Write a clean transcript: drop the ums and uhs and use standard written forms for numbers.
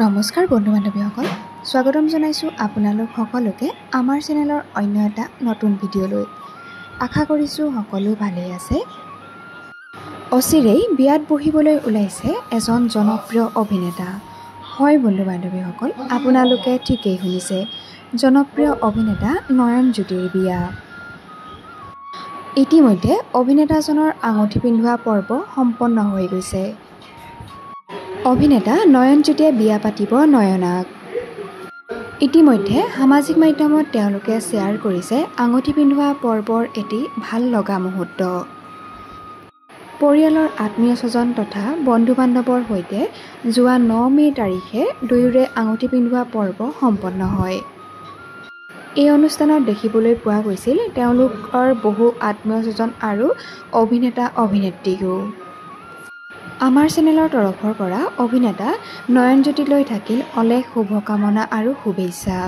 নমস্কাৰ বন্ধু বান্ধৱীসকল, স্বাগতম জনাইছোঁ আপোনালোক সকলোকে আমাৰ চেনেলৰ অন্য এটা নতুন ভিডিঅ'লৈ। আশা কৰিছোঁ সকলো ভালেই আছে। অচিৰেই বিয়াত বহিবলৈ ওলাইছে এজন জনপ্ৰিয় অভিনেতা। হয় বন্ধু বান্ধৱীসকল, আপোনালোকে ঠিকেই শুনিছে, জনপ্ৰিয় অভিনেতা নয়নজ্যোতিৰ বিয়া। ইতিমধ্যে অভিনেতাজনৰ আঙুঠি পিন্ধোৱা পৰ্ব সম্পন্ন হৈ গৈছে। অভিনেতা নয়নজ্যোতিয়ে বিয়া পাতিব নয়নাক। ইতিমধ্যে সামাজিক মাধ্যমত তেওঁলোকে শ্বেয়াৰ কৰিছে আঙুঠি পিন্ধোৱা পৰ্বৰ এটি ভাল লগা মুহূৰ্ত। পৰিয়ালৰ আত্মীয় স্বজন তথা বন্ধু বান্ধৱৰ সৈতে যোৱা 9 মে' তাৰিখে দুয়োৰে আঙুঠি পিন্ধোৱা পৰ্ব সম্পন্ন হয়। এই অনুষ্ঠানত দেখিবলৈ পোৱা গৈছিল তেওঁলোকৰ বহু আত্মীয় স্বজন আৰু অভিনেতা অভিনেত্ৰীকো। আমাৰ চেনেলৰ তৰফৰ পৰা অভিনেতা নয়নজ্যোতিলৈ থাকিল অলেখ শুভকামনা আৰু শুভেচ্ছা।